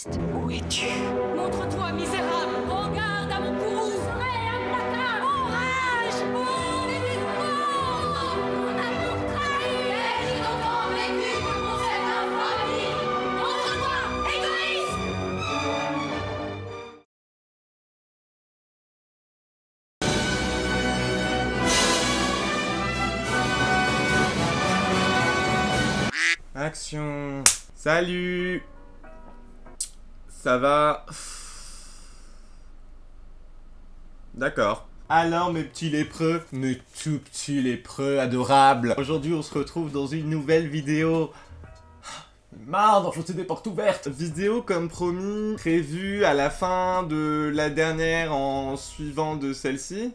égoïste. Où es-tu? Montre-toi, misérable! Regarde à mon courroux! Soleil implacable! Orage! Mon désespoir! Mon amour trahi! Ai-je longtemps vécu pour cette infamie? Montre-toi, égoïste! Action. Salut. Ça va? D'accord. Alors mes petits lépreux, mes tout petits lépreux adorables. Aujourd'hui on se retrouve dans une nouvelle vidéo. Marre d'enfoncer des portes ouvertes. Vidéo comme promis, prévue à la fin de la dernière en suivant de celle-ci.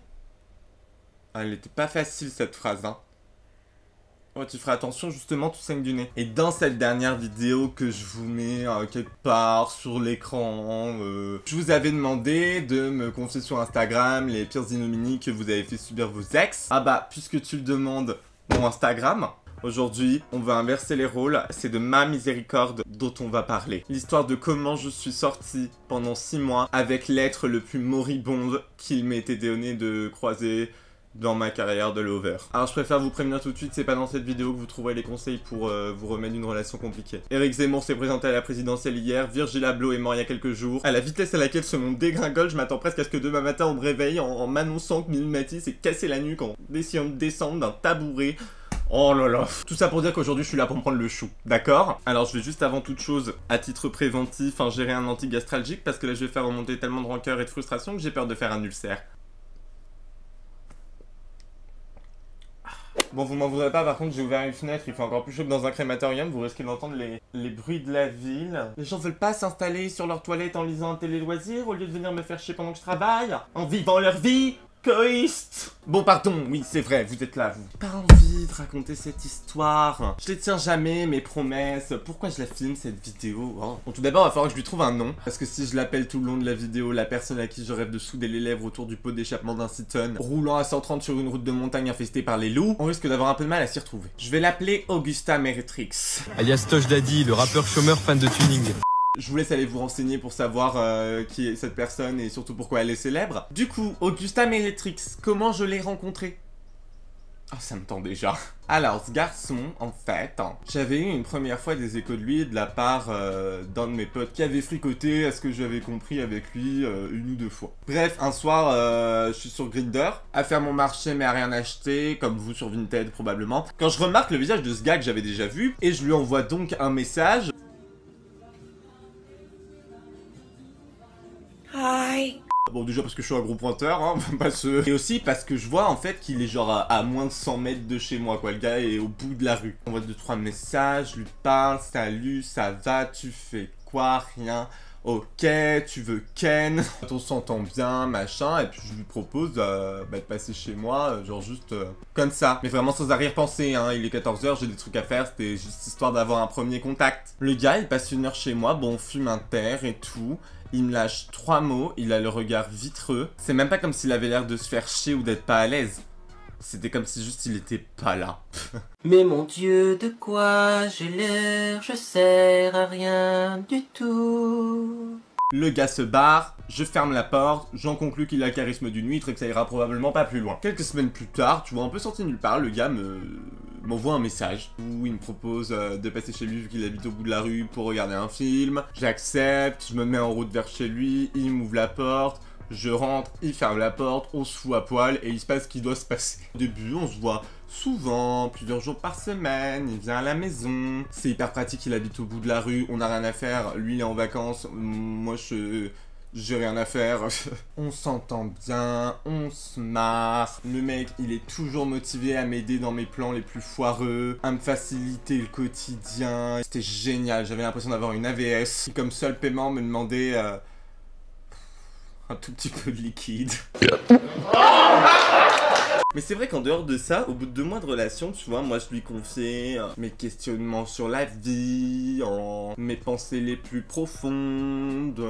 Ah, elle était pas facile cette phrase, hein. Oh, tu feras attention, justement, tu saignes du nez. Et dans cette dernière vidéo que je vous mets quelque part sur l'écran, je vous avais demandé de me confier sur Instagram les pires ignominies que vous avez fait subir vos ex. Ah bah, puisque tu le demandes, mon Instagram, aujourd'hui, on va inverser les rôles. C'est de ma miséricorde dont on va parler. L'histoire de comment je suis sorti pendant 6 mois avec l'être le plus moribond qu'il m'ait été donné de croiser dans ma carrière de lover. Alors je préfère vous prévenir tout de suite, c'est pas dans cette vidéo que vous trouverez les conseils pour vous remettre d'une relation compliquée. Éric Zemmour s'est présenté à la présidentielle hier, Virgil Abloh est mort il y a quelques jours. À la vitesse à laquelle ce monde dégringole, je m'attends presque à ce que demain matin on me réveille en m'annonçant que Mimi Mati s'est cassé la nuque en essayant de descendre d'un tabouret. Oh là là. Tout ça pour dire qu'aujourd'hui je suis là pour me prendre le chou, d'accord? Alors je vais juste avant toute chose, à titre préventif, ingérer un anti-gastralgique parce que là je vais faire remonter tellement de rancœur et de frustration que j'ai peur de faire un ulcère. Bon, vous m'en voudrez pas, par contre, j'ai ouvert une fenêtre, il fait encore plus chaud que dans un crématorium, vous risquez d'entendre les bruits de la ville. Les gens veulent pas s'installer sur leur toilette en lisant un télé-loisir au lieu de venir me faire chier pendant que je travaille, en vivant leur vie égoïste. Bon, pardon, oui, c'est vrai, vous êtes là, vous. Pas envie de raconter cette histoire. Je les tiens jamais, mes promesses. Pourquoi je la filme, cette vidéo? Bon, tout d'abord, il va falloir que je lui trouve un nom. Parce que si je l'appelle tout le long de la vidéo, la personne à qui je rêve de souder les lèvres autour du pot d'échappement d'un Citon, roulant à 130 sur une route de montagne infestée par les loups, on risque d'avoir un peu de mal à s'y retrouver. Je vais l'appeler Augusta Meretrix. Alias Tosh Daddy, le rappeur chômeur fan de tuning. Je vous laisse aller vous renseigner pour savoir qui est cette personne et surtout pourquoi elle est célèbre. Du coup, Augusta Meretrix, comment je l'ai rencontré? Ah, ça me tend déjà. Alors, ce garçon, en fait, j'avais eu une première fois des échos de lui de la part d'un de mes potes qui avait fricoté à ce que j'avais compris avec lui une ou deux fois. Bref, un soir, je suis sur Grindr, à faire mon marché mais à rien acheter, comme vous sur Vinted probablement, quand je remarque le visage de ce gars que j'avais déjà vu, et je lui envoie donc un message. Hi. Bon, déjà parce que je suis un gros pointeur, hein, pas ce... Et aussi parce que je vois en fait qu'il est genre à moins de 100 mètres de chez moi, quoi. Le gars est au bout de la rue. On voit 2-3 messages, je lui parle, salut, ça va, tu fais quoi, rien. Ok, tu veux Ken. On s'entend bien, machin, et puis je lui propose de passer chez moi, genre juste comme ça. Mais vraiment sans arrière-pensée, hein, il est 14 h, j'ai des trucs à faire, c'était juste histoire d'avoir un premier contact. Le gars, il passe 1 heure chez moi, bon, on fume un terre et tout. Il me lâche 3 mots, il a le regard vitreux. C'est même pas comme s'il avait l'air de se faire chier ou d'être pas à l'aise. C'était comme si juste il était pas là. Mais mon Dieu, de quoi j'ai l'air? Je sers à rien du tout. Le gars se barre, je ferme la porte, j'en conclus qu'il a le charisme d'une huître et que ça ira probablement pas plus loin. Quelques semaines plus tard, tu vois, un peu sorti de nulle part, le gars m'envoie un message où il me propose de passer chez lui vu qu'il habite au bout de la rue pour regarder un film. J'accepte, je me mets en route vers chez lui, il m'ouvre la porte, je rentre, il ferme la porte, on se fout à poil et il se passe ce qui doit se passer. Au début, on se voit souvent, plusieurs jours par semaine, il vient à la maison. C'est hyper pratique, il habite au bout de la rue, on n'a rien à faire, lui il est en vacances, moi j'ai rien à faire. On s'entend bien, on se marre. Le mec, il est toujours motivé à m'aider dans mes plans les plus foireux, à me faciliter le quotidien. C'était génial, j'avais l'impression d'avoir une AVS qui comme seul paiement me demandait un tout petit peu de liquide. Mais c'est vrai qu'en dehors de ça, au bout de 2 mois de relation, tu vois, moi je lui confiais mes questionnements sur la vie, mes pensées les plus profondes,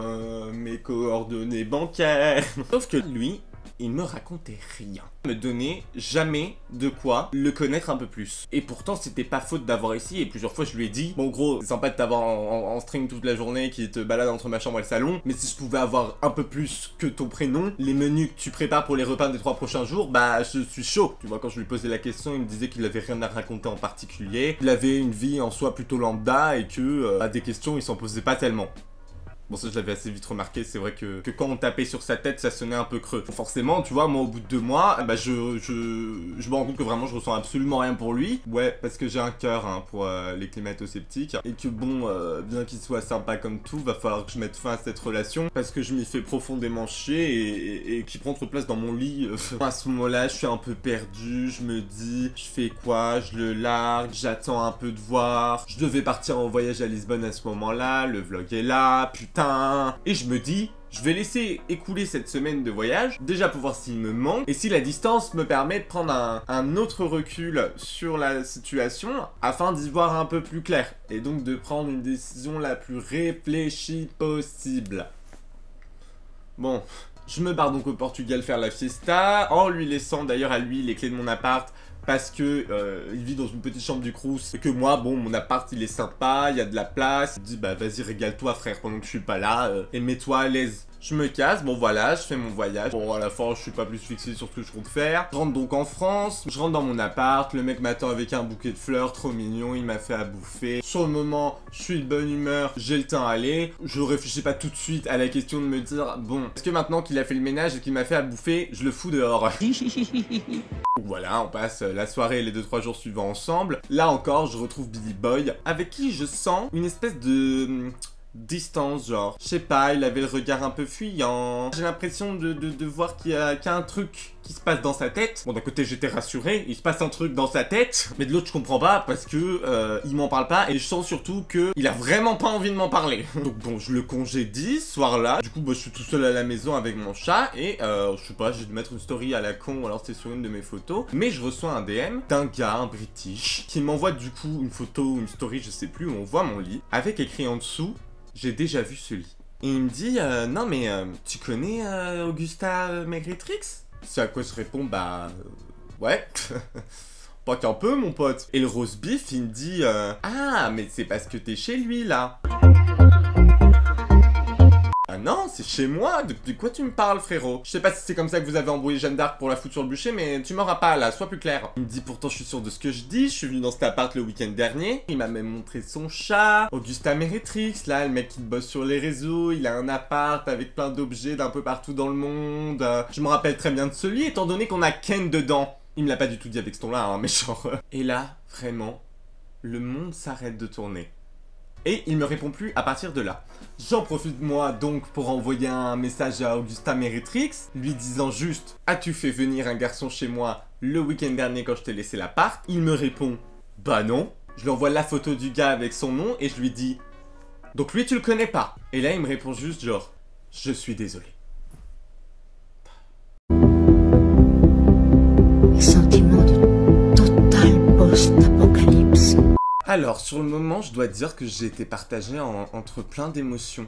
mes coordonnées bancaires. Sauf que lui, il me racontait rien. Il me donnait jamais de quoi le connaître un peu plus. Et pourtant, c'était pas faute d'avoir ici, et plusieurs fois je lui ai dit, bon gros, c'est sympa de t'avoir en string toute la journée, qui te balade entre ma chambre et le salon, mais si je pouvais avoir un peu plus que ton prénom, les menus que tu prépares pour les repas des 3 prochains jours, bah je suis chaud. Tu vois, quand je lui posais la question, il me disait qu'il avait rien à raconter en particulier, il avait une vie en soi plutôt lambda, et que à des questions, il s'en posait pas tellement. Bon, ça je l'avais assez vite remarqué, c'est vrai que quand on tapait sur sa tête, ça sonnait un peu creux. Forcément, tu vois, moi au bout de 2 mois, bah je me rends compte que vraiment je ressens absolument rien pour lui. Ouais, parce que j'ai un cœur hein, pour les climato-sceptiques. Et que bon, bien qu'il soit sympa comme tout, va falloir que je mette fin à cette relation. Parce que je m'y fais profondément chier et qu'il prend trop de place dans mon lit. À ce moment-là, je suis un peu perdu, je me dis, je fais quoi? Je le largue, j'attends un peu de voir. Je devais partir en voyage à Lisbonne à ce moment-là, le vlog est là, putain. Et je me dis, je vais laisser écouler cette semaine de voyage, déjà pour voir s'il me manque, et si la distance me permet de prendre un autre recul sur la situation, afin d'y voir un peu plus clair, et donc de prendre une décision la plus réfléchie possible. Bon, je me barre donc au Portugal faire la fiesta, en lui laissant d'ailleurs à lui les clés de mon appart, parce que il vit dans une petite chambre du Crous, et que moi, bon, mon appart il est sympa, il y a de la place. Il me dit bah vas-y régale-toi frère pendant que je suis pas là, et mets-toi à l'aise. Je me casse, bon voilà, je fais mon voyage. Bon à la fin je suis pas plus fixé sur ce que je compte faire. Je rentre donc en France, je rentre dans mon appart, le mec m'attend avec un bouquet de fleurs, trop mignon, il m'a fait à bouffer. Sur le moment, je suis de bonne humeur, j'ai le temps à aller. Je réfléchis pas tout de suite à la question de me dire, bon, est-ce que maintenant qu'il a fait le ménage et qu'il m'a fait à bouffer, je le fous dehors? Voilà, on passe la soirée et les 2-3 jours suivants ensemble. Là encore, je retrouve Billy Boy, avec qui je sens une espèce de distance, genre. Je sais pas, il avait le regard un peu fuyant. J'ai l'impression de voir qu'il y a un truc qui se passe dans sa tête. Bon, d'un côté, j'étais rassuré, il se passe un truc dans sa tête. Mais de l'autre, je comprends pas parce que il m'en parle pas. Et je sens surtout que il a vraiment pas envie de m'en parler. Donc bon, je le congédie ce soir-là. Du coup, bah, je suis tout seul à la maison avec mon chat. Et je sais pas, j'ai dû mettre une story à la con, ou alors c'était sur une de mes photos. Mais je reçois un DM d'un gars, un British, qui m'envoie du coup une photo ou une story, je sais plus, où on voit mon lit, avec écrit en dessous, j'ai déjà vu ce lit. Et il me dit, non mais tu connais Augusta Megritrix? C'est à quoi je réponds, bah ouais. Pas qu'un peu mon pote. Et le roast beef, il me dit, ah mais c'est parce que t'es chez lui là. Ah non, c'est chez moi, de quoi tu me parles frérot? Je sais pas si c'est comme ça que vous avez embrouillé Jeanne d'Arc pour la foutre sur le bûcher, mais tu m'auras pas là, sois plus clair. Il me dit pourtant je suis sûr de ce que je dis, je suis venu dans cet appart le week-end dernier, il m'a même montré son chat, Augusta Megritrix, là le mec qui bosse sur les réseaux, il a un appart avec plein d'objets d'un peu partout dans le monde, je me rappelle très bien de ce lit étant donné qu'on a Ken dedans. Il me l'a pas du tout dit avec ce ton là, hein, mais genre... Et là, vraiment, le monde s'arrête de tourner. Et il me répond plus à partir de là. J'en profite moi donc pour envoyer un message à Augusta Megritrix, lui disant juste « As-tu fait venir un garçon chez moi le week-end dernier quand je t'ai laissé l'appart ?» Il me répond « Bah non ». Je lui envoie la photo du gars avec son nom et je lui dis « Donc lui tu le connais pas ?» Et là il me répond juste genre « Je suis désolé ». Sentiment de total post-apocalypse. Alors, sur le moment, je dois dire que j'ai été partagé entre plein d'émotions,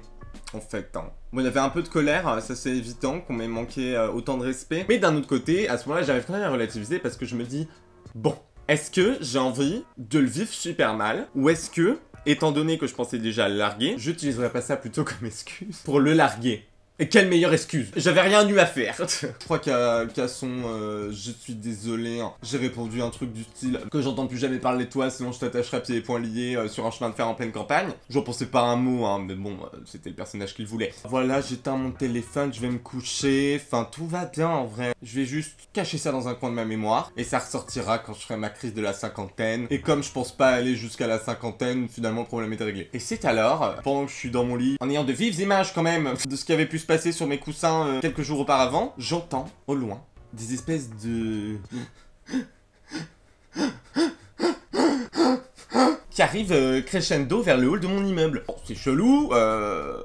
en fait. Hein. Bon, il y avait un peu de colère, ça c'est évident, qu'on m'ait manqué autant de respect. Mais d'un autre côté, à ce moment-là, j'arrive quand même à relativiser parce que je me dis, bon, est-ce que j'ai envie de le vivre super mal? Ou est-ce que, étant donné que je pensais déjà le larguer, j'utiliserais pas ça plutôt comme excuse pour le larguer? Et quelle meilleure excuse? J'avais rien eu à faire. Je crois qu'à son je suis désolé, hein, j'ai répondu un truc du style que j'entends plus jamais parler de toi, sinon je t'attacherai à pieds et poings liés sur un chemin de fer en pleine campagne. J'en pensais pas un mot, hein, mais bon, c'était le personnage qu'il voulait. Voilà, j'éteins mon téléphone, je vais me coucher, enfin tout va bien en vrai. Je vais juste cacher ça dans un coin de ma mémoire, et ça ressortira quand je ferai ma crise de la cinquantaine. Et comme je pense pas aller jusqu'à la cinquantaine, finalement le problème était réglé. Et c'est alors, pendant que je suis dans mon lit, en ayant de vives images quand même de ce qui avait pu se passer sur mes coussins quelques jours auparavant, j'entends au loin des espèces de... qui arrivent crescendo vers le hall de mon immeuble. Bon, c'est chelou,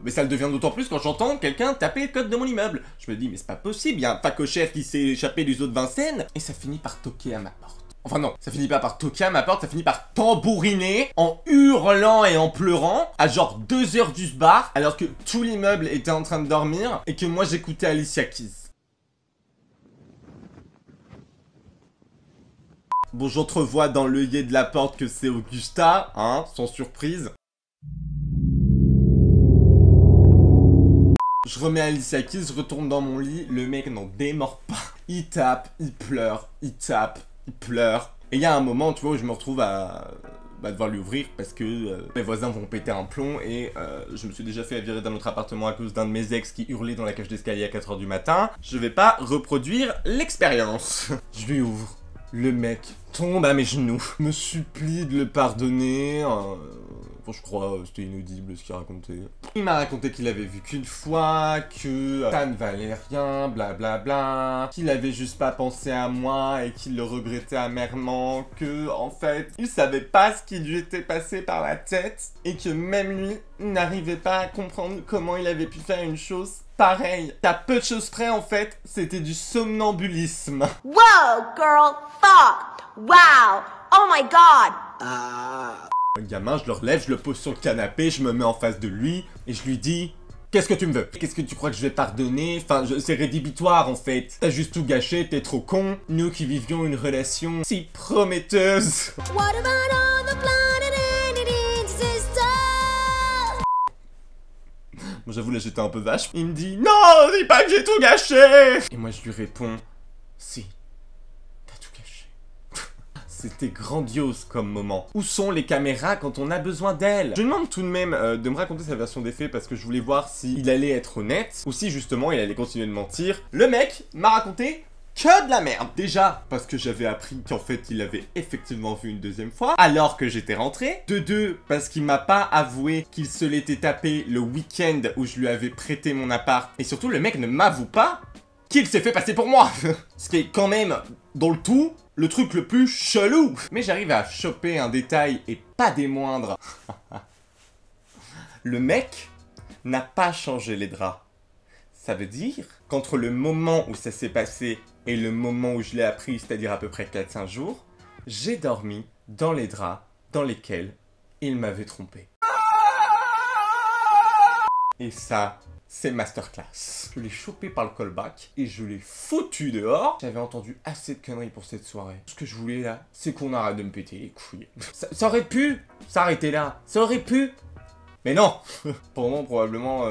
mais ça le devient d'autant plus quand j'entends quelqu'un taper le code de mon immeuble. Je me dis, mais c'est pas possible, il y a un facochère qui s'est échappé du zoo de Vincennes, et ça finit par toquer à ma porte. Enfin non, ça finit pas par toquer à ma porte, ça finit par tambouriner en hurlant et en pleurant à genre 2 heures du bar alors que tout l'immeuble était en train de dormir et que moi j'écoutais Alicia Keys. Bon, j'entrevois dans l'œillet de la porte que c'est Augusta, hein, sans surprise. Je remets Alicia Keys, je retourne dans mon lit, le mec n'en démord pas. Il tape, il pleure, il tape, il pleure. Et il y a un moment, tu vois, où je me retrouve à devoir lui ouvrir parce que mes voisins vont péter un plomb et je me suis déjà fait virer d'un autre appartement à cause d'un de mes ex qui hurlait dans la cage d'escalier à 4 h du matin. Je vais pas reproduire l'expérience. Je lui ouvre. Le mec tombe à mes genoux, me supplie de le pardonner. Bon, je crois c'était inaudible ce qu'il racontait. Il m'a raconté qu'il avait vu qu'une fois, que ça ne valait rien, blablabla, qu'il avait juste pas pensé à moi et qu'il le regrettait amèrement, que en fait, il savait pas ce qui lui était passé par la tête et que même lui n'arrivait pas à comprendre comment il avait pu faire une chose pareille. À peu de choses près, en fait, c'était du somnambulisme. Whoa, girl, fuck, wow, oh my god. Le gamin, je le relève, je le pose sur le canapé, je me mets en face de lui et je lui dis « Qu'est-ce que tu me veux? Qu'est-ce que tu crois que je vais pardonner? Enfin, c'est rédhibitoire en fait. T'as juste tout gâché, t'es trop con. Nous qui vivions une relation si prometteuse. » What about all the planet and its sisters? Bon, j'avoue, là j'étais un peu vache. Il me dit « Non, dis pas que j'ai tout gâché !» Et moi je lui réponds « Si, t'as tout gâché. » C'était grandiose comme moment. Où sont les caméras quand on a besoin d'elles? Je lui demande tout de même de me raconter sa version des faits parce que je voulais voir s'il allait être honnête ou si justement il allait continuer de mentir. Le mec m'a raconté que de la merde. Déjà, parce que j'avais appris qu'en fait il avait effectivement vu une deuxième fois alors que j'étais rentré. De deux, parce qu'il m'a pas avoué qu'il se l'était tapé le week-end où je lui avais prêté mon appart. Et surtout, le mec ne m'avoue pas qu'il s'est fait passer pour moi. Ce qui est quand même, dans le tout, le truc le plus chelou. Mais j'arrive à choper un détail et pas des moindres. Le mec n'a pas changé les draps. Ça veut dire qu'entre le moment où ça s'est passé et le moment où je l'ai appris, c'est-à-dire à peu près 4-5 jours, j'ai dormi dans les draps dans lesquels il m'avait trompé. Et ça, c'est masterclass. Je l'ai chopé par le callback et je l'ai foutu dehors. J'avais entendu assez de conneries pour cette soirée. Ce que je voulais là, c'est qu'on arrête de me péter les couilles. Ça aurait pu s'arrêter là. Ça aurait pu. Mais non. Pendant probablement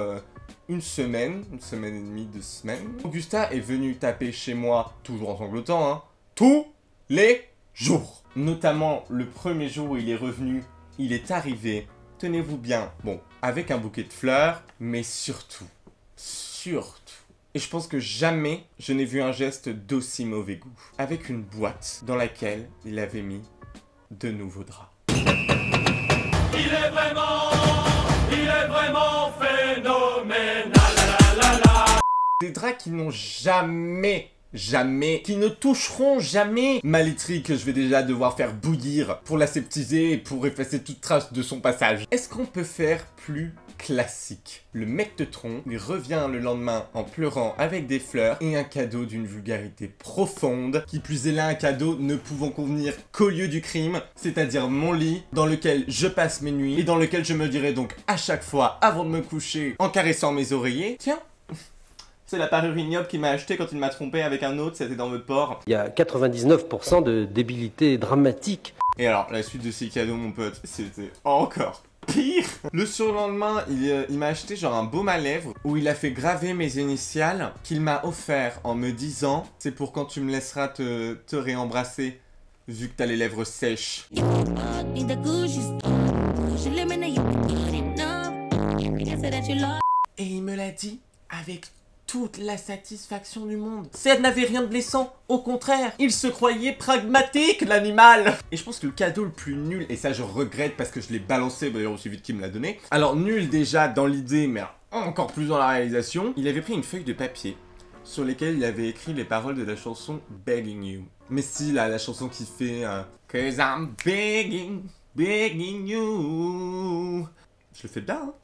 une semaine et demie, 2 semaines, Augusta est venu taper chez moi, toujours en sanglotant, hein, tous les jours. Notamment le premier jour où il est revenu, il est arrivé, tenez-vous bien, bon, avec un bouquet de fleurs, mais surtout, et je pense que jamais je n'ai vu un geste d'aussi mauvais goût, avec une boîte dans laquelle il avait mis de nouveaux draps. Il est vraiment phénoménal. Des draps qui n'ont jamais, qui ne toucheront jamais ma laiterie que je vais déjà devoir faire bouillir pour l'aseptiser et pour effacer toute trace de son passage. Est-ce qu'on peut faire plus classique? Le mec te trompe, il revient le lendemain en pleurant avec des fleurs et un cadeau d'une vulgarité profonde, qui plus est là un cadeau ne pouvant convenir qu'au lieu du crime, c'est-à-dire mon lit, dans lequel je passe mes nuits et dans lequel je me dirai donc à chaque fois avant de me coucher en caressant mes oreillers, tiens, c'est la parure ignoble qu'il m'a acheté quand il m'a trompé avec un autre, c'était dans votre port. Il y a 99% de débilité dramatique. Et alors, la suite de ces cadeaux, mon pote, c'était encore pire. Le surlendemain, il m'a acheté genre un baume à lèvres où il a fait graver mes initiales qu'il m'a offert en me disant « C'est pour quand tu me laisseras te réembrasser, vu que t'as les lèvres sèches. » Et il me l'a dit avec toute la satisfaction du monde. Ça n'avait rien de blessant, au contraire, il se croyait pragmatique, l'animal. Et je pense que le cadeau le plus nul, et ça je regrette parce que je l'ai balancé d'ailleurs aussi vite qu'il me l'a donné. Alors nul déjà dans l'idée, mais encore plus dans la réalisation, il avait pris une feuille de papier sur lesquelles il avait écrit les paroles de la chanson Begging You. Mais si, là, la chanson qui fait Cause I'm begging you. Je le fais bien, hein.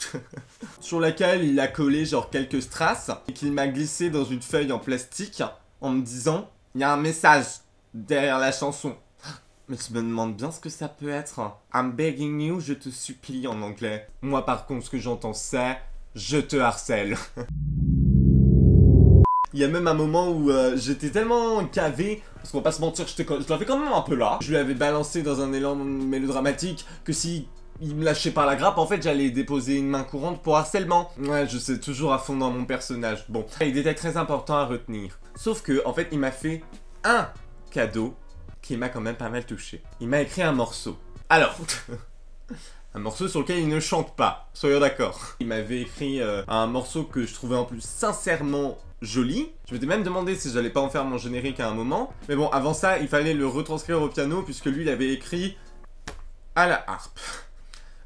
Sur laquelle il a collé genre quelques strass et qu'il m'a glissé dans une feuille en plastique en me disant « Il y a un message derrière la chanson. » Mais je me demande bien ce que ça peut être. I'm begging you, je te supplie en anglais. Moi par contre, ce que j'entends c'est « Je te harcèle. » Il y a même un moment où j'étais tellement cavé, parce qu'on va pas se mentir, je l'avais quand même un peu là. Je lui avais balancé dans un élan mélodramatique que si il me lâchait par la grappe, en fait j'allais déposer une main courante pour harcèlement. Ouais, je sais, toujours à fond dans mon personnage. Bon, il était très important à retenir. Sauf que, en fait, il m'a fait un cadeau qui m'a quand même pas mal touché. Il m'a écrit un morceau. Alors, un morceau sur lequel il ne chante pas, soyons d'accord. Il m'avait écrit un morceau que je trouvais en plus sincèrement joli. Je m'étais même demandé si j'allais pas en faire mon générique à un moment. Mais bon, avant ça, il fallait le retranscrire au piano puisque lui, il avait écrit à la harpe.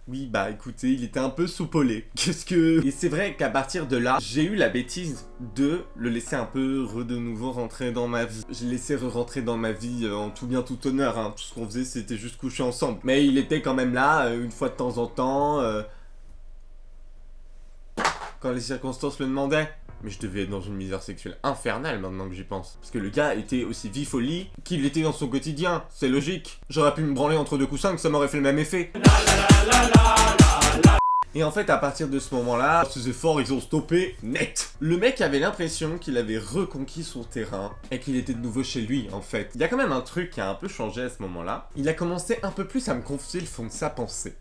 Oui, bah écoutez, il était un peu soupolé. Qu'est-ce que... Et c'est vrai qu'à partir de là, j'ai eu la bêtise de le laisser un peu de nouveau rentrer dans ma vie. Je l'ai laissé rentrer dans ma vie en tout bien tout honneur, hein. Tout ce qu'on faisait, c'était juste coucher ensemble. Mais il était quand même là, une fois de temps en temps, quand les circonstances le demandaient. Mais je devais être dans une misère sexuelle infernale maintenant que j'y pense. Parce que le gars était aussi vif au lit qu'il était dans son quotidien. C'est logique. J'aurais pu me branler entre deux coussins que ça m'aurait fait le même effet. Et en fait, à partir de ce moment-là, ces efforts, ils ont stoppé net. Le mec avait l'impression qu'il avait reconquis son terrain et qu'il était de nouveau chez lui, en fait. Il y a quand même un truc qui a un peu changé à ce moment-là. Il a commencé un peu plus à me confier le fond de sa pensée.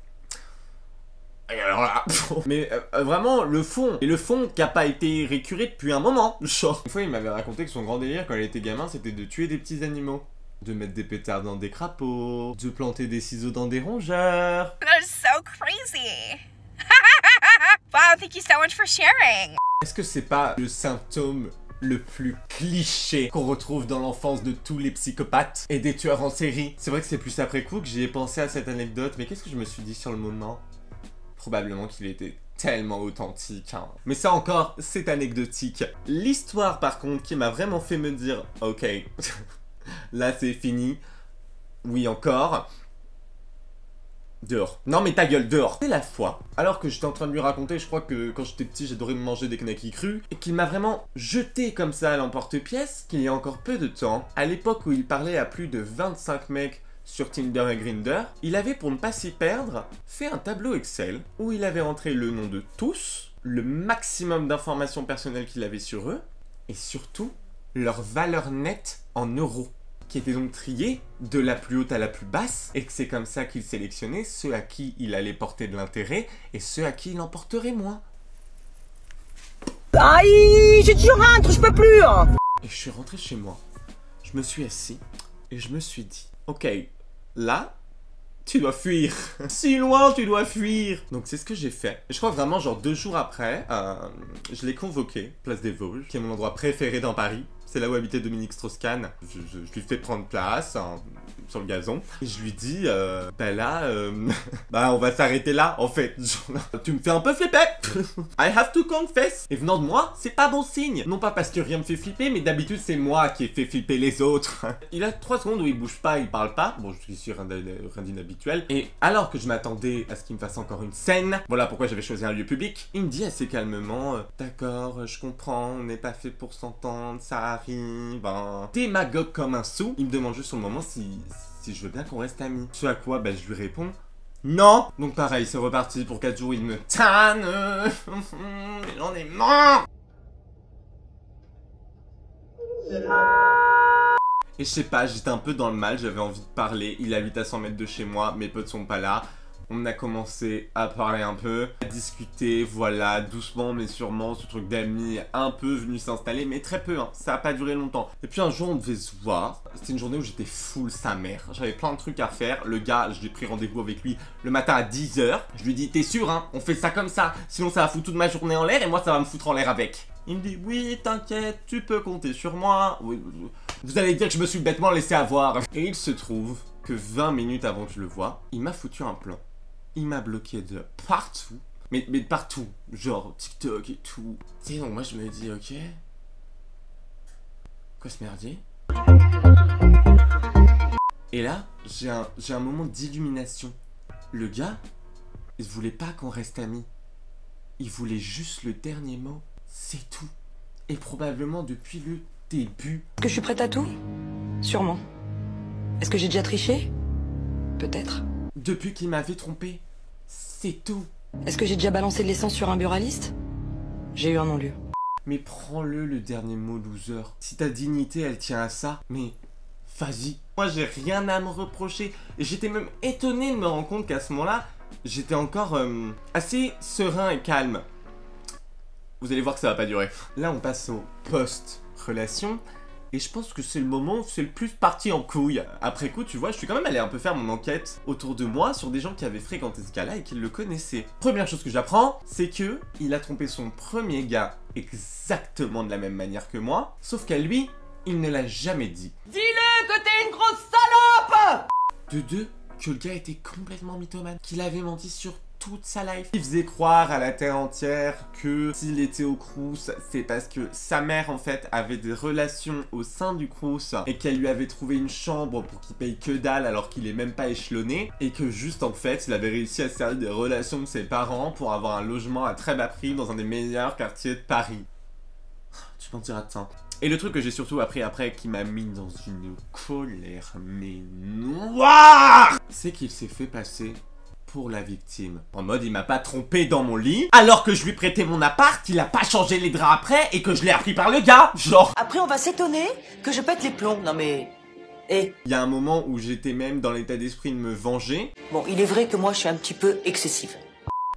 Et alors là, mais vraiment le fond, et le fond qui a pas été récuré depuis un moment, genre. Une fois il m'avait raconté que son grand délire quand il était gamin c'était de tuer des petits animaux, de mettre des pétards dans des crapauds, de planter des ciseaux dans des rongeurs. That is so crazy. Wow, thank you so much for sharing. Est-ce que c'est pas le symptôme le plus cliché qu'on retrouve dans l'enfance de tous les psychopathes et des tueurs en série? C'est vrai que c'est plus après coup que j'y ai pensé à cette anecdote, mais qu'est-ce que je me suis dit sur le moment? Probablement qu'il était tellement authentique, hein. Mais ça encore, c'est anecdotique. L'histoire par contre qui m'a vraiment fait me dire « Ok, là c'est fini. Oui encore. » Dehors. Non mais ta gueule, dehors. C'est la fois, alors que j'étais en train de lui raconter, je crois que quand j'étais petit j'adorais me manger des knackis crus, et qu'il m'a vraiment jeté comme ça à l'emporte-pièce, qu'il y a encore peu de temps, à l'époque où il parlait à plus de 25 mecs sur Tinder et Grindr, il avait, pour ne pas s'y perdre, fait un tableau Excel où il avait rentré le nom de tous, le maximum d'informations personnelles qu'il avait sur eux, et surtout, leur valeur nette en euros, qui était donc triée de la plus haute à la plus basse, et que c'est comme ça qu'il sélectionnait ceux à qui il allait porter de l'intérêt, et ceux à qui il en porterait moins. Aïe, j'ai toujours rentre, je peux plus hein. Et je suis rentré chez moi, je me suis assis, et je me suis dit, ok, là, tu dois fuir. Si loin, tu dois fuir. Donc c'est ce que j'ai fait. Et je crois vraiment, genre 2 jours après, je l'ai convoqué, place des Vosges, qui est mon endroit préféré dans Paris. C'est là où habitait Dominique Strauss-Kahn. Je lui fais prendre place sur le gazon. Et je lui dis, bah là, bah on va s'arrêter là, en fait. Genre, tu me fais un peu flipper. I have to confess. Et venant de moi, c'est pas bon signe. Non pas parce que rien me fait flipper, mais d'habitude c'est moi qui ai fait flipper les autres. Il a 3 secondes où il bouge pas, il parle pas. Bon, je suis sûr, rien d'inhabituel. Et alors que je m'attendais à ce qu'il me fasse encore une scène, voilà pourquoi j'avais choisi un lieu public, il me dit assez calmement, d'accord, je comprends, on n'est pas fait pour s'entendre, ça arrive. Démagogue comme un sou, il me demande juste sur le moment si je veux bien qu'on reste amis. Ce à quoi bah, je lui réponds non. Donc pareil, c'est reparti pour 4 jours, il me tanne. J'en ai marre. Et je sais pas, j'étais un peu dans le mal, j'avais envie de parler. Il habite à 100 mètres de chez moi, mes potes sont pas là. On a commencé à parler un peu, à discuter, voilà, doucement mais sûrement, ce truc d'amis un peu venu s'installer, mais très peu, hein, ça a pas duré longtemps. Et puis un jour on devait se voir, c'était une journée où j'étais full sa mère, j'avais plein de trucs à faire, le gars, j'ai pris rendez-vous avec lui le matin à 10 h, je lui dis t'es sûr hein, on fait ça comme ça, sinon ça va foutre toute ma journée en l'air et moi ça va me foutre en l'air avec. Il me dit oui t'inquiète, tu peux compter sur moi, oui, vous allez dire que je me suis bêtement laissé avoir. Et il se trouve que 20 minutes avant que je le voie, il m'a foutu un plan. Il m'a bloqué de partout, mais de partout, genre TikTok et tout. Tu sais, donc moi je me dis, ok, quoi ce merdier? Et là, j'ai un moment d'illumination. Le gars, il voulait pas qu'on reste amis. Il voulait juste le dernier mot, c'est tout. Et probablement depuis le début. Est-ce que je suis prête à tout? Sûrement. Est-ce que j'ai déjà triché? Peut-être. Depuis qu'il m'avait trompé, c'est tout. Est-ce que j'ai déjà balancé de l'essence sur un buraliste? J'ai eu un non-lieu. Mais prends-le, le dernier mot, loser. Si ta dignité, elle tient à ça, mais vas-y. Moi, j'ai rien à me reprocher. Et j'étais même étonné de me rendre compte qu'à ce moment-là, j'étais encore assez serein et calme. Vous allez voir que ça va pas durer. Là, on passe au post-relation. Et je pense que c'est le moment où c'est le plus parti en couille. Après coup, tu vois, je suis quand même allé un peu faire mon enquête autour de moi sur des gens qui avaient fréquenté ce gars-là et qui le connaissaient. Première chose que j'apprends, c'est que il a trompé son premier gars exactement de la même manière que moi, sauf qu'à lui, il ne l'a jamais dit. Dis-le que t'es une grosse salope! De deux, que le gars était complètement mythomane, qu'il avait menti sur toute sa life. Il faisait croire à la terre entière que s'il était au Crous, c'est parce que sa mère en fait avait des relations au sein du Crous et qu'elle lui avait trouvé une chambre pour qu'il paye que dalle alors qu'il est même pas échelonné et que juste en fait il avait réussi à se servir des relations de ses parents pour avoir un logement à très bas prix dans un des meilleurs quartiers de Paris. Tu m'en diras de ça. Et le truc que j'ai surtout appris après qui m'a mis dans une colère mais noire, c'est qu'il s'est fait passer pour la victime. En mode, il m'a pas trompé dans mon lit, alors que je lui prêtais mon appart, il a pas changé les draps après, et que je l'ai appris par le gars, genre. Après, on va s'étonner que je pète les plombs. Non mais... Eh. Il y a un moment où j'étais même dans l'état d'esprit de me venger. Bon, il est vrai que moi, je suis un petit peu excessive.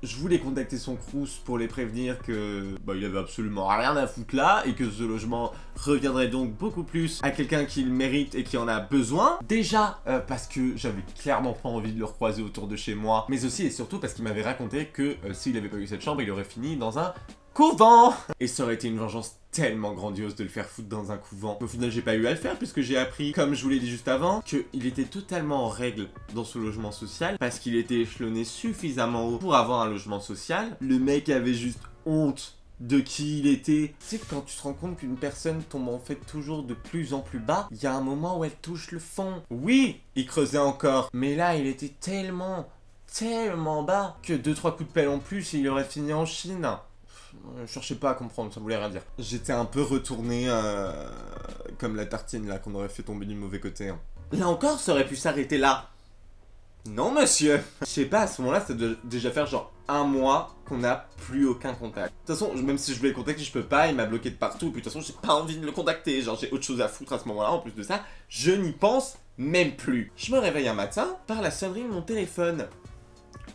Je voulais contacter son Crous pour les prévenir que il avait absolument rien à foutre là et que ce logement reviendrait donc beaucoup plus à quelqu'un qui le mérite et qui en a besoin. Déjà parce que j'avais clairement pas envie de le recroiser autour de chez moi, mais aussi et surtout parce qu'il m'avait raconté que s'il avait pas eu cette chambre, il aurait fini dans un couvent. Et ça aurait été une vengeance tellement grandiose de le faire foutre dans un couvent. Au final, j'ai pas eu à le faire puisque j'ai appris, comme je vous l'ai dit juste avant, qu'il était totalement en règle dans ce logement social parce qu'il était échelonné suffisamment haut pour avoir un logement social. Le mec avait juste honte de qui il était. Tu sais que quand tu te rends compte qu'une personne tombe en fait toujours de plus en plus bas, il y a un moment où elle touche le fond. Oui, il creusait encore, mais là, il était tellement bas que 2-3 coups de pelle en plus et il aurait fini en Chine. Je cherchais pas à comprendre, ça voulait rien dire. J'étais un peu retourné comme la tartine là qu'on aurait fait tomber du mauvais côté. Hein. Là encore, ça aurait pu s'arrêter là. Non monsieur. Je sais pas, à ce moment-là, ça doit déjà faire genre 1 mois qu'on n'a plus aucun contact. De toute façon, même si je voulais le contacter, je peux pas, il m'a bloqué de partout. Puis de toute façon, j'ai pas envie de le contacter. Genre, j'ai autre chose à foutre à ce moment-là. En plus de ça, je n'y pense même plus. Je me réveille un matin par la sonnerie de mon téléphone.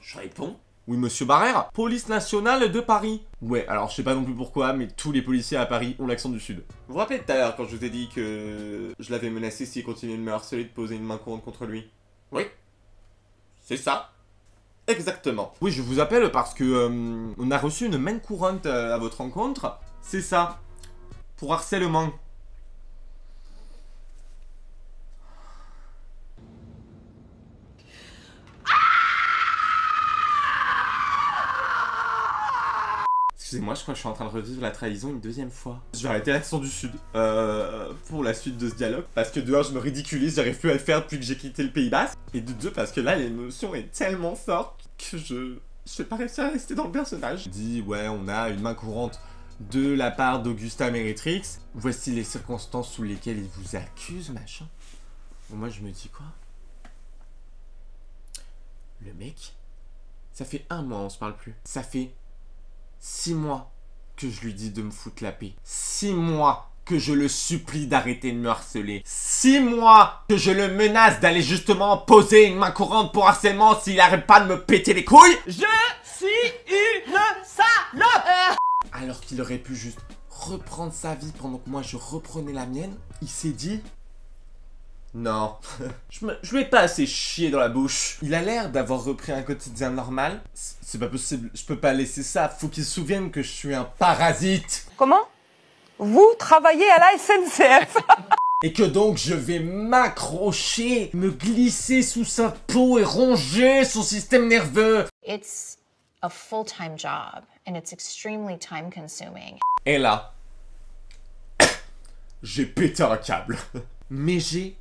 Je réponds. Oui, monsieur Barrère, police nationale de Paris. Ouais, alors je sais pas non plus pourquoi, mais tous les policiers à Paris ont l'accent du sud. Vous vous rappelez tout à l'heure quand je vous ai dit que je l'avais menacé s'il continuait de me harceler de poser une main courante contre lui? Oui, c'est ça. Exactement. Oui, je vous appelle parce que on a reçu une main courante à votre rencontre. C'est ça. Pour harcèlement. Excusez-moi, je crois que je suis en train de revivre la trahison une deuxième fois. Je vais arrêter l'accent du sud pour la suite de ce dialogue. Parce que de un, je me ridiculise, j'arrive plus à le faire depuis que j'ai quitté le Pays Basque. Et de deux, parce que là, l'émotion est tellement forte que je vais pas réussir à rester dans le personnage. Je dis, ouais, on a une main courante de la part d'Augusta Méritrix. Voici les circonstances sous lesquelles il vous accuse, machin. Bon, moi, je me dis quoi? Le mec, ça fait 1 mois, on se parle plus. Ça fait 6 mois que je lui dis de me foutre la paix. 6 mois que je le supplie d'arrêter de me harceler. 6 mois que je le menace d'aller justement poser une main courante pour harcèlement s'il arrête pas de me péter les couilles. Je suis une salope. Alors qu'il aurait pu juste reprendre sa vie pendant que moi je reprenais la mienne, il s'est dit... Non, je lui ai pas assez chié dans la bouche. Il a l'air d'avoir repris un quotidien normal. C'est pas possible, je peux pas laisser ça. Faut qu'il se souvienne que je suis un parasite. Comment? Vous travaillez à la SNCF? Et que donc je vais m'accrocher, me glisser sous sa peau et ronger son système nerveux. It's a full-time job and it's extremely time-consuming. Et là, j'ai pété un câble. Mais j'ai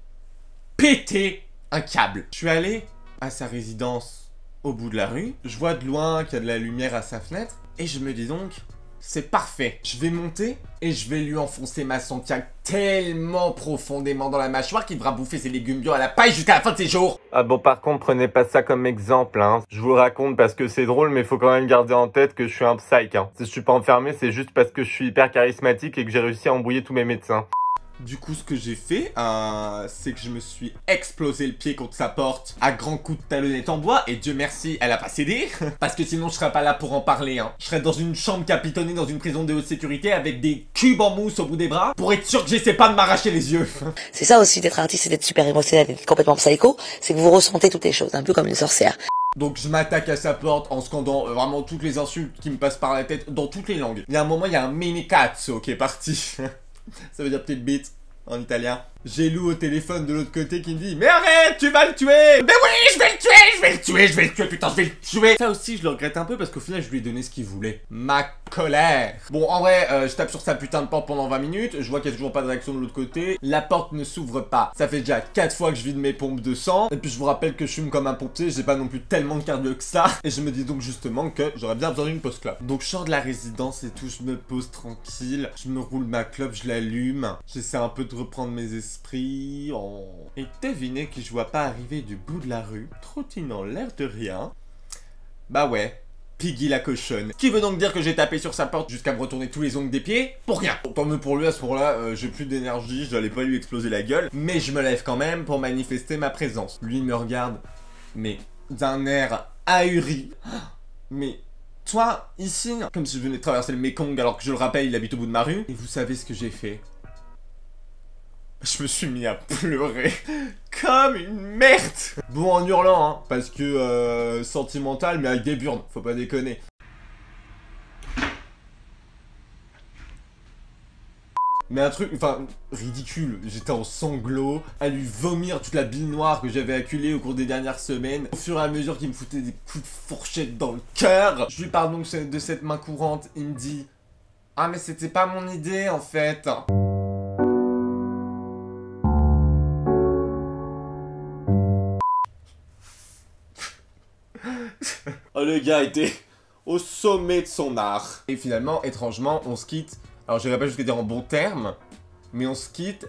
pété un câble. Je suis allé à sa résidence au bout de la rue. Je vois de loin qu'il y a de la lumière à sa fenêtre. Et je me dis donc, C'est parfait. Je vais monter et je vais lui enfoncer ma Santiago tellement profondément dans la mâchoire qu'il devra bouffer ses légumes bio à la paille jusqu'à la fin de ses jours. Ah bon, par contre, prenez pas ça comme exemple, hein. Je vous le raconte parce que c'est drôle, mais faut quand même garder en tête que je suis un psych, hein. Si je suis pas enfermé, c'est juste parce que je suis hyper charismatique et que j'ai réussi à embrouiller tous mes médecins. Du coup, ce que j'ai fait, c'est que je me suis explosé le pied contre sa porte à grands coups de talonnette en bois. Et Dieu merci, elle a pas cédé. Parce que sinon, je serais pas là pour en parler, hein. Je serais dans une chambre capitonnée dans une prison de haute sécurité avec des cubes en mousse au bout des bras pour être sûr que j'essaie pas de m'arracher les yeux. C'est ça aussi d'être artiste, c'est d'être super émotionnel et d'être complètement psycho. C'est que vous ressentez toutes les choses, un peu comme une sorcière. Donc je m'attaque à sa porte en scandant vraiment toutes les insultes qui me passent par la tête dans toutes les langues. Il y a un moment, il y a un mini cazzo qui est parti. Ça veut dire petite bite en italien. J'ai Lou au téléphone de l'autre côté qui me dit « Mais arrête, tu vas le tuer !» « Mais oui, je vais le tuer, putain, je vais le tuer !» Ça aussi, je le regrette un peu parce qu'au final, je lui ai donné ce qu'il voulait. Ma colère. Bon, en vrai, je tape sur sa putain de porte pendant 20 minutes. Je vois qu'il n'y a toujours pas de réaction de l'autre côté. La porte ne s'ouvre pas. Ça fait déjà 4 fois que je vide mes pompes de sang. Et puis, je vous rappelle que je fume comme un pompier. J'ai pas non plus tellement de cardio que ça. Et je me dis donc justement que j'aurais bien besoin d'une pause clope. Donc, je sors de la résidence et tout. Je me pose tranquille. Je me roule ma clope, je l'allume. J'essaie un peu de reprendre mes esprits. Et devinez qui je vois pas arriver du bout de la rue, trottinant l'air de rien. Bah ouais, Piggy la cochonne. Qui veut donc dire que j'ai tapé sur sa porte jusqu'à me retourner tous les ongles des pieds pour rien. Tant mieux pour lui, à ce moment-là, j'ai plus d'énergie, je n'allais pas lui exploser la gueule. Mais je me lève quand même pour manifester ma présence. Lui me regarde, mais d'un air ahuri. Mais toi, ici, comme si je venais de traverser le Mekong alors que je le rappelle, il habite au bout de ma rue. Et vous savez ce que j'ai fait? Je me suis mis à pleurer comme une merde. Bon, en hurlant, hein, parce que sentimental, mais avec des burnes, faut pas déconner. Mais un truc, enfin, ridicule. J'étais en sanglots, à lui vomir toute la bile noire que j'avais acculée au cours des dernières semaines. Au fur et à mesure qu'il me foutait des coups de fourchette dans le cœur. Je lui parle donc de cette main courante. Il me dit « Ah, mais c'était pas mon idée, en fait. » Oh, le gars était au sommet de son art. Et finalement, étrangement, on se quitte. Alors, je n'irai pas jusqu'à dire en bons termes, mais on se quitte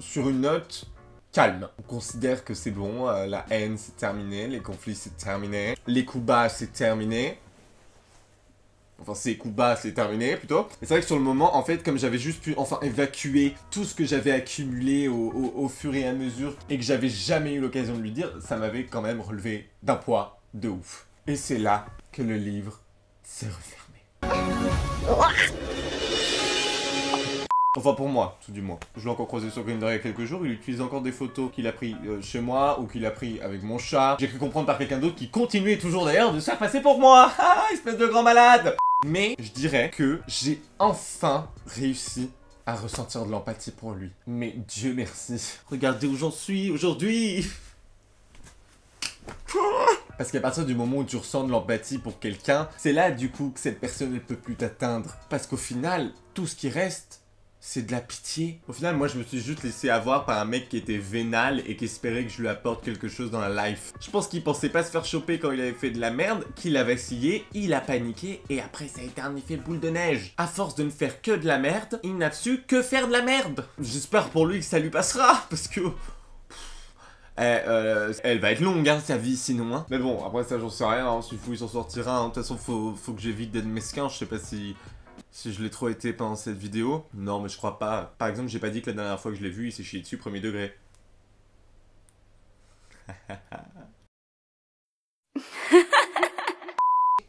sur une note calme. On considère que c'est bon, la haine c'est terminé, les conflits c'est terminé, les coups bas c'est terminé. Enfin, ces coups bas c'est terminé plutôt. Et c'est vrai que sur le moment, en fait, comme j'avais juste pu enfin évacuer tout ce que j'avais accumulé au fur et à mesure et que j'avais jamais eu l'occasion de lui dire, ça m'avait quand même relevé d'un poids de ouf. Et c'est là que le livre s'est refermé. Enfin pour moi, tout du moins. Je l'ai encore croisé sur Grindr il y a quelques jours, il utilise encore des photos qu'il a pris chez moi ou qu'il a pris avec mon chat. J'ai cru comprendre par quelqu'un d'autre qui continuait toujours d'ailleurs de se faire passer pour moi. Ah, espèce de grand malade. Mais je dirais que j'ai enfin réussi à ressentir de l'empathie pour lui. Mais Dieu merci. Regardez où j'en suis aujourd'hui. Parce qu'à partir du moment où tu ressens de l'empathie pour quelqu'un, c'est là du coup que cette personne ne peut plus t'atteindre. Parce qu'au final, tout ce qui reste, c'est de la pitié. Au final, moi je me suis juste laissé avoir par un mec qui était vénal et qui espérait que je lui apporte quelque chose dans la life. Je pense qu'il pensait pas se faire choper quand il avait fait de la merde, qu'il a vacillé, il a paniqué et après ça a été un effet boule de neige. À force de ne faire que de la merde, il n'a su que faire de la merde. J'espère pour lui que ça lui passera parce que... elle va être longue, hein, sa vie, sinon, hein. Mais bon, après ça, j'en sais rien, hein. S'il faut, il s'en sortira, hein. De toute façon, faut que j'évite d'être mesquin. Je sais pas si je l'ai trop été pendant cette vidéo. Non, mais je crois pas. Par exemple, j'ai pas dit que la dernière fois que je l'ai vu, il s'est chié dessus, premier degré.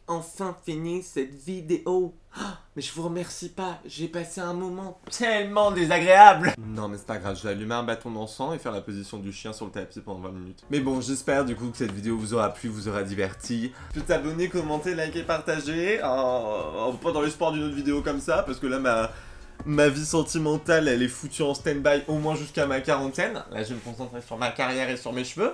Enfin fini cette vidéo. Mais je vous remercie pas, j'ai passé un moment tellement désagréable. Non mais c'est pas grave, je vais allumer un bâton d'encens et faire la position du chien sur le tapis pendant 20 minutes. Mais bon, j'espère du coup que cette vidéo vous aura plu, vous aura diverti. Tu peux t'abonner, commenter, liker, partager. Pas dans l'espoir d'une autre vidéo comme ça, parce que là ma vie sentimentale elle est foutue en stand-by au moins jusqu'à ma quarantaine. Là je vais me concentrer sur ma carrière et sur mes cheveux.